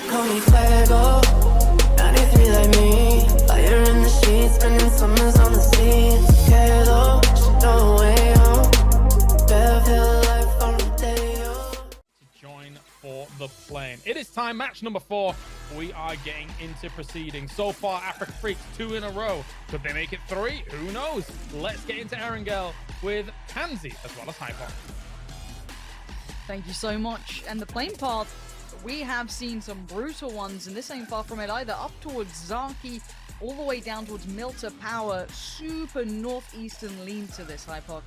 Call me Fuego, 93 like me. Fire in the sheets, spending summers on the sea. Quedo, no way home. Bev Hill life on Rodeo. To join for the plane. It is time, match number 4. We are getting into proceedings. So far, Africa Freaks 2 in a row. Could they make it 3? Who knows? Let's get into Erangel with Pansy as well as Hyper. Thank you so much. And the plane path, we have seen some brutal ones, and this ain't far from it either. Up towards Zaki, all the way down towards Milta Power. Super northeastern lean to this, Hypoc.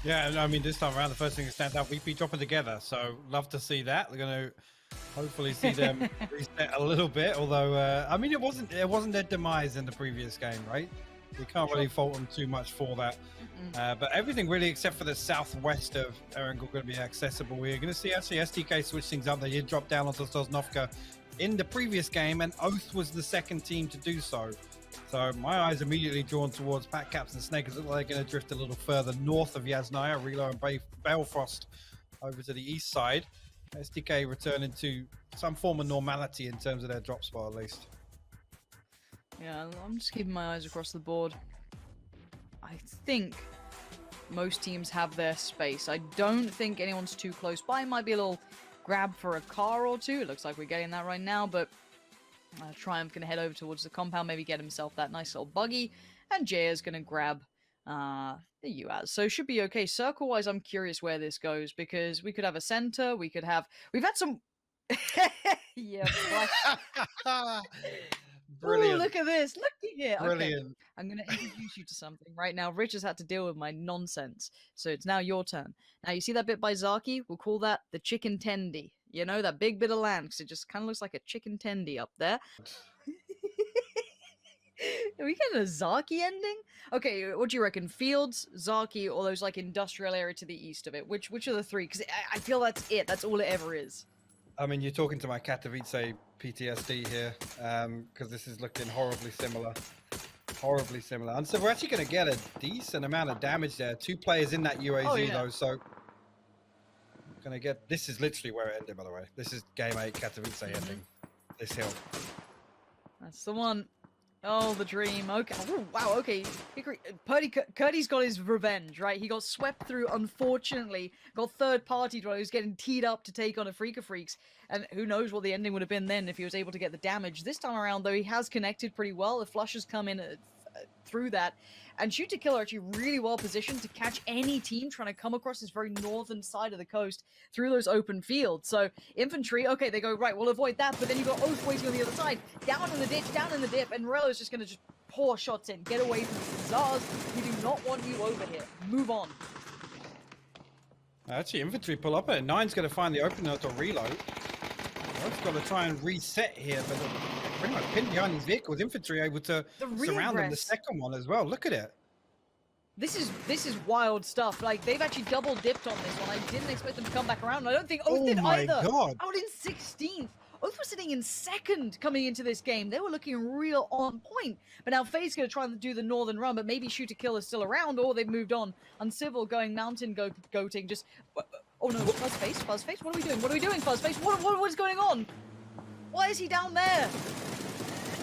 Yeah, I mean, this time around, the first thing that stands out, we be dropping together. So, love to see that. We're going to hopefully see them reset a little bit. Although, I mean, it wasn't their demise in the previous game, right? We can't really fault them too much for that. But everything really, except for the southwest of Erangel, going to be accessible. We're going to see actually SDK switch things up. They did drop down onto Sosnovka in the previous game, and Oath was the second team to do so. So my eyes immediately drawn towards Pat Caps and Snakers. Look like they're going to drift a little further north of Yasnaya, Relo and Balefrost over to the east side. SDK returning to some form of normality in terms of their drop spot, at least. Yeah, I'm just keeping my eyes across the board. I think most teams have their space. I don't think anyone's too close by. Might be a little grab for a car or two. It looks like we're getting that right now, but Triumph can head over towards the compound, maybe get himself that nice little buggy, and Jaya's going to grab the UAZ. So it should be okay. Circle-wise, I'm curious where this goes, because we could have a center, we've had some... yeah, Brilliant. Ooh, look at this. Look at here. Brilliant. Okay. I'm going to introduce you to something right now. Rich has had to deal with my nonsense. So it's now your turn. Now, you see that bit by Zaki? We'll call that the chicken tendy. You know, that big bit of land, because it just kind of looks like a chicken tendy up there. Are we getting a Zaki ending? Okay, what do you reckon? Fields, Zaki, or those like industrial area to the east of it? Which are the three? Because I feel that's it. That's all it ever is. I mean, you're talking to my Katowice PTSD here, because this is looking horribly similar. Horribly similar. And so we're actually going to get a decent amount of damage there. 2 players in that UAZ, though, so... Going to get... This is literally where it ended, by the way. This is Game 8 Katowice ending. This hill. That's the one. Oh, the dream. Okay. Oh, wow, okay. Curdy's got his revenge, right? He got swept through, unfortunately. Got third-partied while he was getting teed up to take on a Freaka Freaks. And who knows what the ending would have been then if he was able to get the damage. This time around, though, he has connected pretty well. The flushes come in through that. And Shoot to Kill are actually really well positioned to catch any team trying to come across this very northern side of the coast through those open fields. So infantry, okay, they go, right, we'll avoid that, but then you've got Oath waiting on the other side, down in the dip, and Morello's just going to just pour shots in. Get away from these Zars. We do not want you over here. Move on. Actually, infantry pull up it. Nine's going to find the opener to reload. Oath's got to try and reset here, but pretty much pinned behind these vehicles. Infantry able to surround them. The second one as well. Look at it. This is wild stuff. Like, they've actually double dipped on this one. I didn't expect them to come back around. I don't think Oath did either. Oh my God. Out in 16th. Oath was sitting in second coming into this game. They were looking real on point. But now Faye's going to try and do the northern run, but maybe Shoot to Kill is still around, or they've moved on. Uncivil going mountain goating. Just... Oh no, Fuzzface, what are we doing? What are we doing, Fuzzface? What is going on? Why is he down there?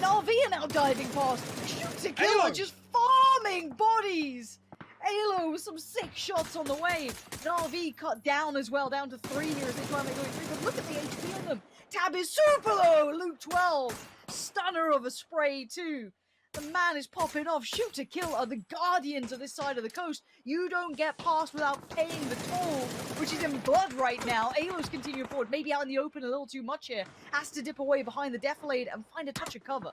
Na'Vi are now diving past. Shoot to Kill are just farming bodies. Halo with some sick shots on the way. Na'Vi cut down as well, down to 3 here as they try and make going 3. But look at the HP on them. Tab is super low. Luke 12. Stunner of a spray too. The man is popping off. Shoot to Kill are the guardians of this side of the coast. You don't get past without paying the toll, which is in blood right now. Alo's continuing forward, maybe out in the open a little too much here. Has to dip away behind the defilade and find a touch of cover.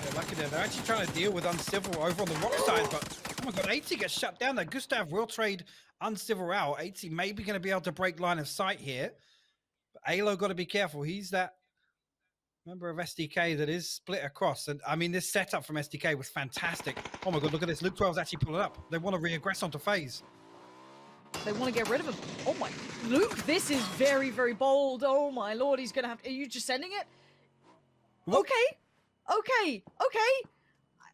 They're lucky there. They're actually trying to deal with Uncivil over on the rock side, but oh my God, 80 gets shut down there. Gustav will trade Uncivil out. 80 maybe going to be able to break line of sight here. But Alo got to be careful. He's that member of SDK that is split across. And I mean, this setup from SDK was fantastic. Oh my God, look at this. Luke 12's actually pulling up. They want to reaggress onto FaZe. They want to get rid of him. Oh my, Luke, this is very, very bold. Oh my Lord, he's going to have to, are you just sending it? What? Okay.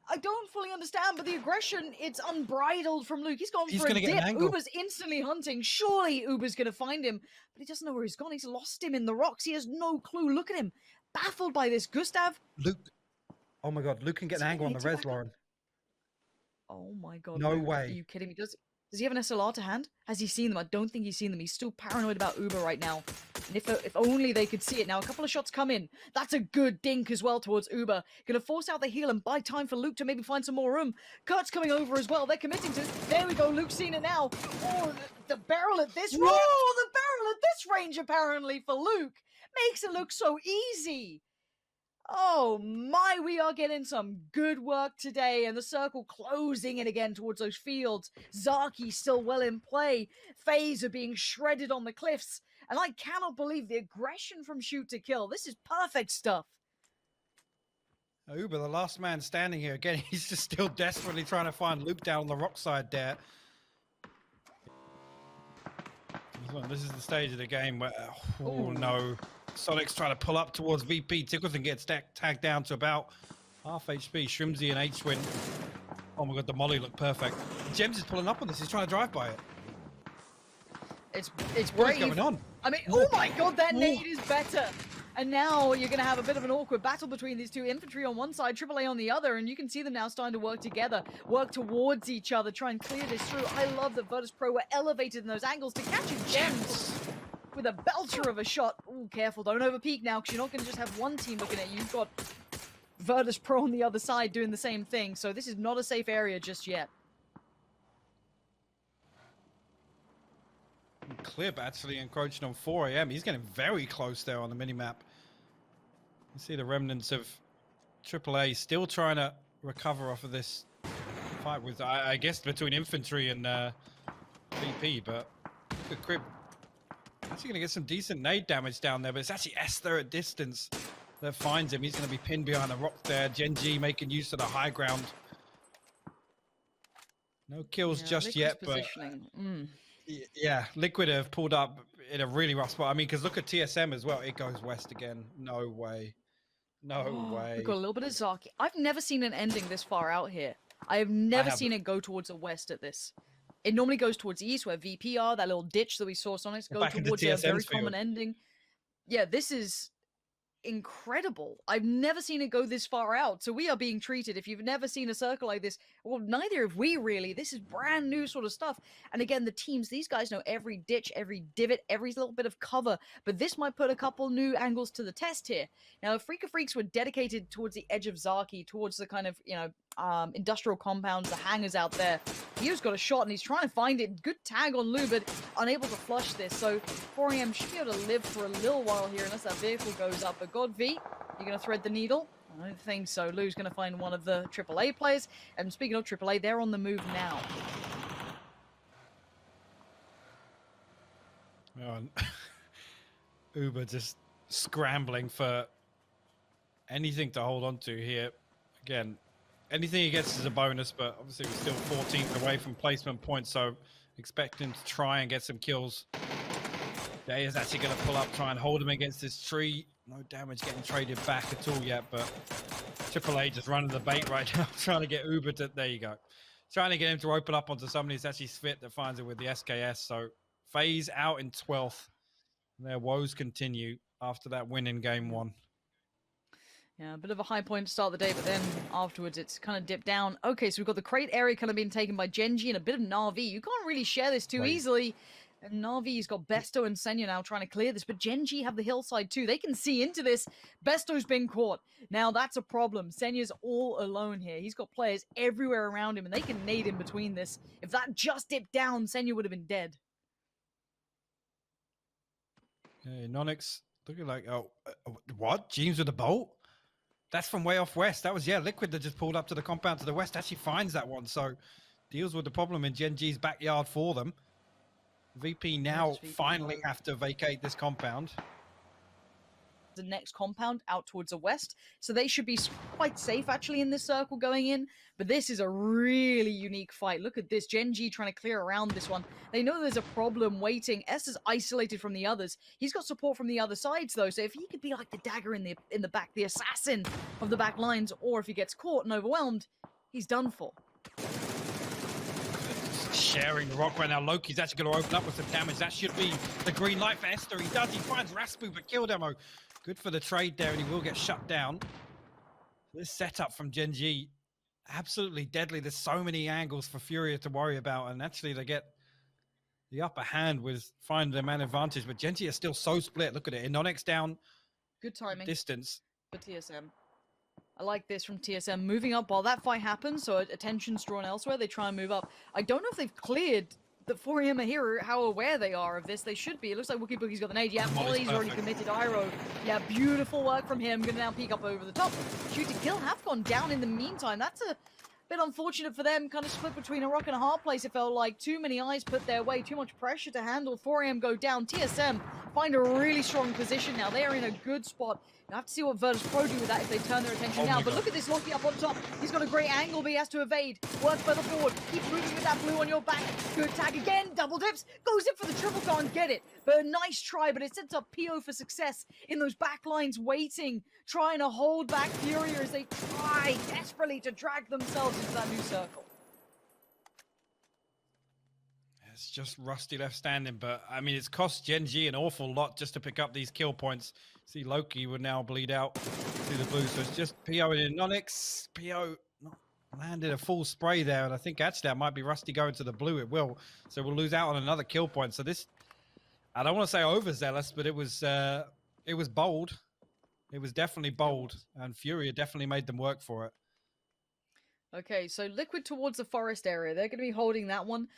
I don't fully understand, but the aggression, it's unbridled from Luke. He's gone He's for a gonna get an dip. angle. Uber's instantly hunting. Surely Uber's going to find him, but he doesn't know where he's gone. He's lost him in the rocks. He has no clue. Look at him. Baffled by this. Gustav. Luke. Oh my God, Luke can get Is an he angle on the hitting res, back up? Lauren. Oh my God. No Luke, way. Are you kidding me? Does he have an SLR to hand? Has he seen them? I don't think he's seen them. He's still paranoid about Uber right now. And if only they could see it. Now, a couple of shots come in. That's a good dink as well towards Uber. Gonna force out the heal and buy time for Luke to maybe find some more room. Kurt's coming over as well. They're committing to this. There we go. Luke's seen it now. Oh, the barrel at this... Whoa, the barrel at this range, apparently, for Luke. Makes it look so easy. Oh my, we are getting some good work today, and the circle closing in again towards those fields. Zaki still well in play. FaZe are being shredded on the cliffs, and I cannot believe the aggression from shoot to kill. This is perfect stuff. Uber, the last man standing here again. He's just still desperately trying to find Luke down on the rock side there. This is the stage of the game where, oh no, Sonic's trying to pull up towards VP. Tickleton gets tagged down to about half HP. Shrimsy and H-Win. Oh my God, the molly looked perfect. Gems is pulling up on this. He's trying to drive by it. It's What is brave. going on? I mean, oh my God, that nade is better. And now you're going to have a bit of an awkward battle between these two. Infantry on one side, AAA on the other, and you can see them now starting to work together, work towards each other, try and clear this through. I love that Virtus Pro were elevated in those angles to catch a Gems with a belter of a shot. Ooh, careful, don't overpeak now, because you're not going to just have one team looking at you. You've got Virtus Pro on the other side doing the same thing, so this is not a safe area just yet. Clip actually encroaching on 4 AM. He's getting very close there on the minimap. You see the remnants of AAA still trying to recover off of this fight with, I guess, between infantry and VP, but look at Crib. Actually going to get some decent nade damage down there, but it's actually Esther at distance that finds him. He's going to be pinned behind the rock there. Gen.G making use of the high ground. No kills just yet, but yeah, Liquid have pulled up in a really rough spot. I mean, because look at TSM as well. It goes west again. No way. No way. We've got a little bit of Zaki. I've never seen an ending this far out here. I have never seen it go towards the west at this. It normally goes towards the east where VP are, that little ditch that we saw Sonics go towards a very common ending. Yeah, this is incredible. I've never seen it go this far out. So we are being treated. If you've never seen a circle like this, well, neither have we really. This is brand new sort of stuff. And again, the teams, these guys know every ditch, every divot, every little bit of cover. But this might put a couple new angles to the test here. Now, if Freaka Freaks were dedicated towards the edge of Zaki, towards the kind of, you know, industrial compounds, the hangars out there, he's got a shot and he's trying to find it. Good tag on Lou, but unable to flush this. So 4AM should be able to live for a little while here unless that vehicle goes up. But God V, you're going to thread the needle? I don't think so. Lou's going to find one of the AAA players. And speaking of AAA, they're on the move now. Oh, Uber just scrambling for anything to hold on to here. Again, anything he gets is a bonus, but obviously we're still 14th away from placement points, so expect him to try and get some kills. Day is actually going to pull up, try and hold him against this tree. No damage getting traded back at all yet, but AAA just running the bait right now, trying to get Uber to, there you go. Trying to get him to open up onto somebody who's actually Svit that finds it with the SKS. So FaZe out in 12th. Their woes continue after that win in game 1. Yeah, a bit of a high point to start the day, but then afterwards it's kind of dipped down. Okay, so we've got the crate area kind of being taken by Gen.G and a bit of Na'Vi. You can't really share this too easily. And Na'Vi's got Besto and Senya now trying to clear this, but Gen.G have the hillside too. They can see into this. Besto's been caught. Now that's a problem. Senya's all alone here. He's got players everywhere around him, and they can nade in between this. If that just dipped down, Senya would have been dead. Hey, Nonix looking like, what? James with a bolt? That's from way off west. That was, yeah, Liquid that just pulled up to the compound to the west. Actually finds that one. So deals with the problem in Gen.G's backyard for them. VP now finally have to vacate this compound. The next compound out towards the west. So they should be quite safe actually in this circle going in. But this is a really unique fight. Look at this. Gen.G trying to clear around this one. They know there's a problem waiting. S is isolated from the others. He's got support from the other sides though. So if he could be like the dagger in the back, the assassin of the back lines, or if he gets caught and overwhelmed, he's done for. Sharing the rock right now. Loki's actually going to open up with some damage. That should be the green light for Esther. He does. He finds Raspu, but kill demo. Good for the trade there, and he will get shut down. This setup from Gen.G, absolutely deadly. There's so many angles for Furia to worry about, and actually they get the upper hand with finding the man advantage. But Gen.G is still so split. Look at it. Inonix down. Good timing. Distance. For TSM. I like this from TSM, moving up while that fight happens, so attention's drawn elsewhere. They try and move up. I don't know if they've cleared the 4am are here, how aware they are of this. They should be. It looks like Wookie Boogie's got the nade. Yeah, Molly's already committed Iroh. Yeah, beautiful work from him. Gonna now peek up over the top. Shoot to kill have gone down in the meantime. That's a bit unfortunate for them. Kind of split between a rock and a hard place. It felt like too many eyes put their way. Too much pressure to handle. 4am go down. TSM find a really strong position now. They are in a good spot. You have to see what Virtus Pro do with that if they turn their attention now. But look at this Loki up on top. He's got a great angle, but he has to evade. Work further forward. Keep moving with that blue on your back. Good tag again. Double dips. Goes in for the triple. Can't get it. But a nice try. But it sets up PO for success in those back lines waiting. Trying to hold back Furia as they try desperately to drag themselves into that new circle. It's just Rusty left standing, but I mean, it's cost Gen.G an awful lot just to pick up these kill points. See, Loki would now bleed out to the blue, so it's just PO and Inonix. PO not landed a full spray there, and I think actually that might be Rusty going to the blue. It will, so we'll lose out on another kill point. So this, I don't want to say overzealous, but it was bold. It was definitely bold, and Furia definitely made them work for it. Okay, so Liquid towards the forest area. They're going to be holding that one.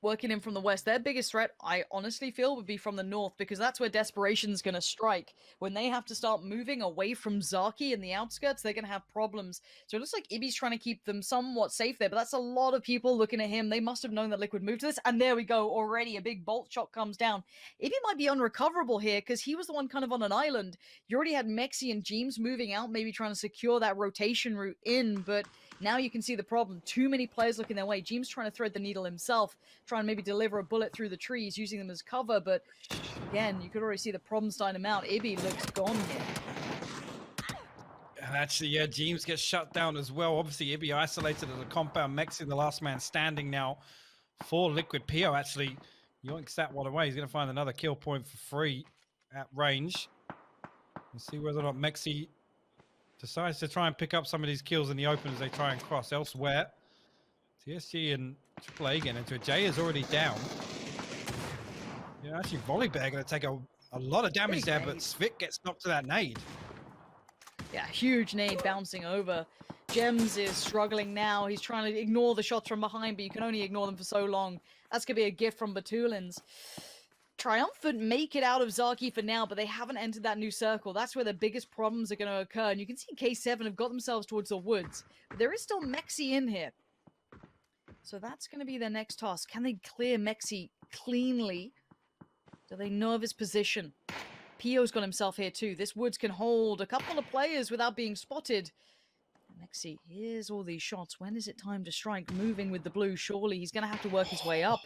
Working in from the west. Their biggest threat, I honestly feel, would be from the north, because that's where Desperation's going to strike. When they have to start moving away from Zaki in the outskirts, they're going to have problems. So it looks like Ibby's trying to keep them somewhat safe there, but that's a lot of people looking at him. They must have known that Liquid moved to this, and there we go. Already a big bolt shot comes down. Ibby might be unrecoverable here, because he was the one kind of on an island. You already had Mexi and Jeems moving out, maybe trying to secure that rotation route in, but now you can see the problem. Too many players looking their way. Jeems trying to thread the needle himself, try and maybe deliver a bullet through the trees, using them as cover, but again, you could already see the problem starting to mount. Ibby looks gone here. And actually, yeah, Jeems gets shut down as well. Obviously, Ibby isolated as a compound. Mexi, the last man standing now for Liquid. PO actually yoinks that one away. He's going to find another kill point for free at range. We'll see whether or not Mexi decides to try and pick up some of these kills in the open as they try and cross elsewhere. TSG and AAA getting into it. Jay is already down. Yeah, actually, Volibear going to take a lot of damage there, but Svik gets knocked to that nade. Yeah, huge nade bouncing over. Gems is struggling now. He's trying to ignore the shots from behind, but you can only ignore them for so long. That's going to be a gift from Batulins. Triumphant make it out of Zaki for now, but they haven't entered that new circle. That's where the biggest problems are going to occur. And you can see K7 have got themselves towards the woods. But there is still Mexi in here. So that's going to be their next task. Can they clear Mexi cleanly? Do they know of his position? Pio's got himself here too. This woods can hold a couple of players without being spotted. Mexi, here's all these shots. When is it time to strike? Moving with the blue, surely he's going to have to work his way up.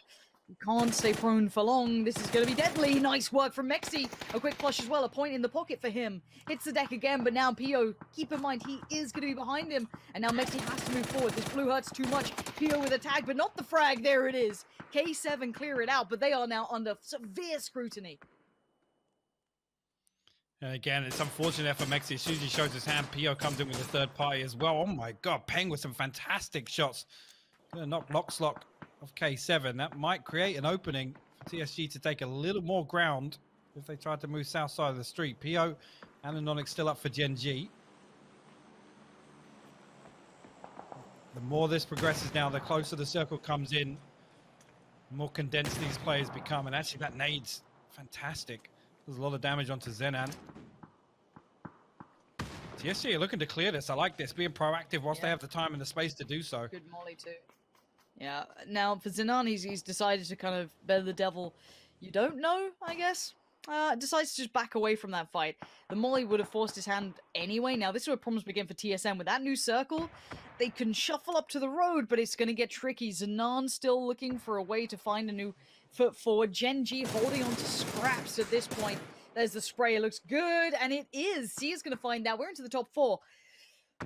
He can't stay prone for long. This is going to be deadly. Nice work from Mexi. A quick flush as well. A point in the pocket for him. Hits the deck again, but now Pio, keep in mind, he is going to be behind him. And now Mexi has to move forward. This blue hurts too much. Pio with a tag, but not the frag. There it is. K7 clear it out, but they are now under severe scrutiny. And again, it's unfortunate for Mexi. As soon as he shows his hand, Pio comes in with a third party as well. Oh my God, Peng with some fantastic shots. Gonna knock Lockslock of K7. That might create an opening for TSG to take a little more ground if they try to move south side of the street. PO and Anonic still up for Gen.G. The more this progresses now, the closer the circle comes in, the more condensed these players become. And actually that nade's fantastic. There's a lot of damage onto Zenan. TSG are looking to clear this. I like this, being proactive whilst they have the time and the space to do so. Good molly too. Yeah, now for Zenan, he's decided to kind of bear the devil. You don't know, I guess. Decides to just back away from that fight. The molly would have forced his hand anyway. Now, this is where problems begin for TSM. With that new circle, they can shuffle up to the road, but it's going to get tricky. Zenan still looking for a way to find a new foot forward. Gen.G holding on to scraps at this point. There's the spray. It looks good, and it is. Sia's going to find out. We're into the top 4.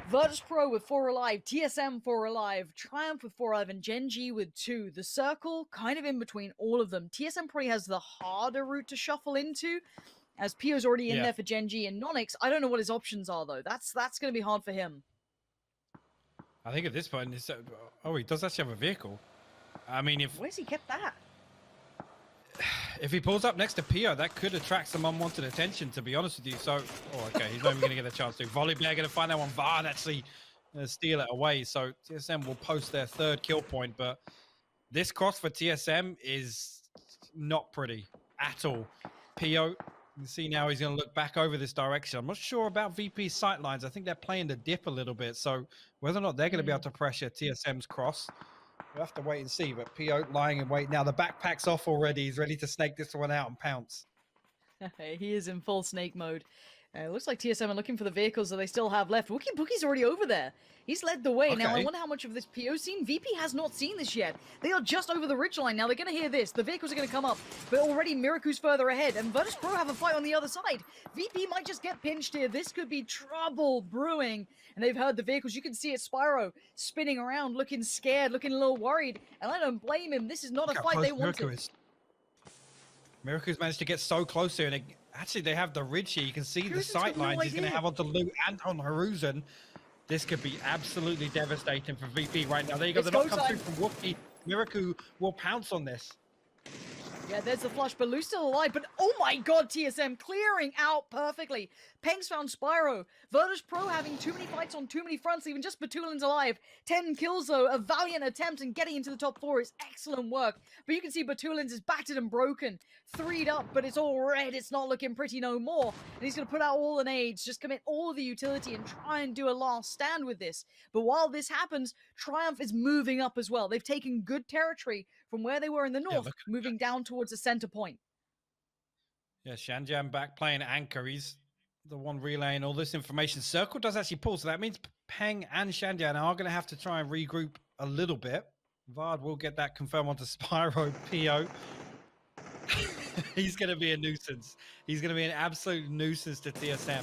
Virtus Pro with 4 alive, TSM 4 alive, Triumph with 4 alive, and Gen.G with 2. The circle kind of in between all of them. TSM probably has the harder route to shuffle into, as Pio's already in there for Gen.G and Nonyx. I don't know what his options are, though. That's going to be hard for him. I think at this point, it's, oh, he does actually have a vehicle. I mean, Where's he kept that? if he pulls up next to Pio, that could attract some unwanted attention, to be honest with you. So, oh, okay, he's not even going to get a chance to. Volibear going to find that one. Vard actually steal it away. So TSM will post their 3rd kill point, but this cross for TSM is not pretty at all. Pio, you can see now he's going to look back over this direction. I'm not sure about VP's sightlines. I think they're playing the dip a little bit. So whether or not they're going to be able to pressure TSM's cross, we'll have to wait and see. But Pio lying in wait now. The backpack's off already. He's ready to snake this one out and pounce. He is in full snake mode. It looks like TSM are looking for the vehicles that they still have left. Wookie's already over there. He's led the way. Okay. Now, I wonder how much of this Pio's seen. VP has not seen this yet. They are just over the ridgeline. Now, they're going to hear this. The vehicles are going to come up. But already, Miraku's further ahead. And Virtus Pro have a fight on the other side. VP might just get pinched here. This could be trouble brewing. And they've heard the vehicles. You can see it, Spyro, spinning around, looking scared, looking a little worried. And I don't blame him. This is not a fight they wanted. Miraku's managed to get so close here. And actually, they have the ridge here. You can see the sight lines he's going to have onto Lu and on Haruzen. This could be absolutely devastating for VP right now. There you go. The knock comes through from Wookie. Miraku will pounce on this. Yeah, there's the flush, but Lu's still alive. But oh my god, TSM clearing out perfectly. Peng's found Spyro. Virtus Pro having too many fights on too many fronts. Even just Batulin's alive. 10 kills though. A valiant attempt, and getting into the top 4 is excellent work. But you can see Batulin's is battered and broken. 3'd up, but it's all red. It's not looking pretty no more. And he's going to put out all the nades, just commit all the utility and try and do a last stand with this. But while this happens, Triumph is moving up as well. They've taken good territory from where they were in the north, moving down towards the center point. Yeah, Shanjan back playing anchor. He's the one relaying all this information. Circle does actually pull, so that means Peng and Shanjan are going to have to try and regroup a little bit. Vard will get that confirmed onto Spyro. Pio. He's going to be a nuisance. He's going to be an absolute nuisance to TSM.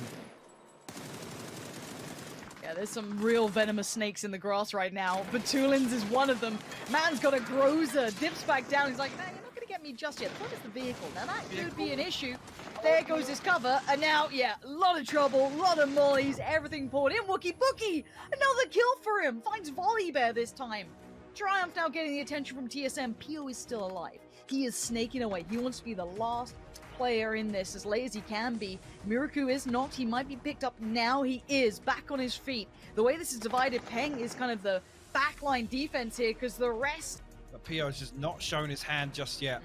Yeah, there's some real venomous snakes in the grass right now. Batulin's is one of them. Man's got a Groza, dips back down. He's like, nah, you're not going to get me just yet. What is the vehicle? Now that could be an issue. There goes his cover. And now, yeah, a lot of trouble, a lot of mollies, everything poured in. Wookie, another kill for him. Finds Volibear this time. Triumph now getting the attention from TSM. Pio is still alive. He is snaking away. He wants to be the last player in this as late as he can be. Miraku is not. He might be picked up now. He is back on his feet. The way this is divided, Peng is kind of the backline defense here because the rest... But Pio's just not shown his hand just yet.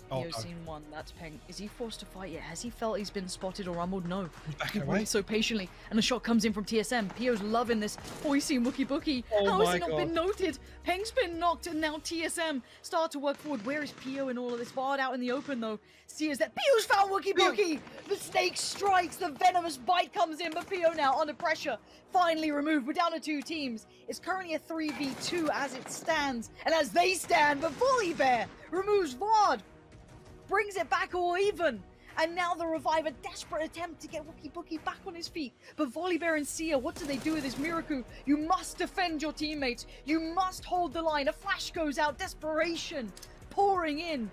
Pio's seen one. That's Peng. Is he forced to fight yet? Has he felt he's been spotted or rumbled? No. Back He away. waits so patiently, and a shot comes in from TSM. Pio's loving this. Oh, he's seen Wookie. Oh How has my he not God. been noted? Peng's been knocked, and now TSM start to work forward. Where is Pio in all of this? Vard out in the open, though. Sees that Pio's found Wookie. The snake strikes. The venomous bite comes in, but Pio now under pressure. Finally removed. We're down to 2 teams. It's currently a 3v2 as it stands, and as they stand, but Volibear removes Vard. Brings it back all even. And now the Revive, a desperate attempt to get Wookie back on his feet. But Volibear and Sia, what do they do with this Miraku? You must defend your teammates. You must hold the line. A flash goes out. Desperation pouring in.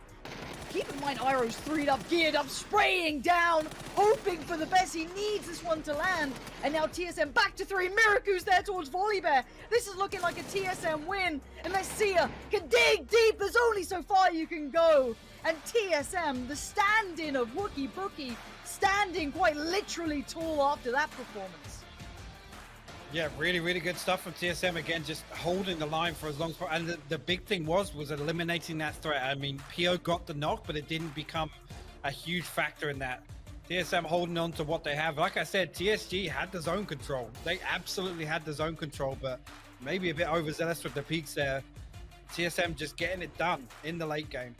Keep in mind, Iroh's 3'd up, geared up, spraying down, hoping for the best. He needs this one to land. And now TSM back to 3. Miraku's there towards Volibear. This is looking like a TSM win. Unless Sia can dig deep. There's only so far you can go. And TSM, the stand-in of Wookie, standing quite literally tall after that performance. Yeah, really good stuff from TSM again, just holding the line for as long as possible. And the big thing was eliminating that threat. I mean, Pio got the knock, but it didn't become a huge factor in that. TSM holding on to what they have. Like I said, TSG had the zone control. They absolutely had the zone control, but maybe a bit overzealous with the peaks there. TSM just getting it done in the late game.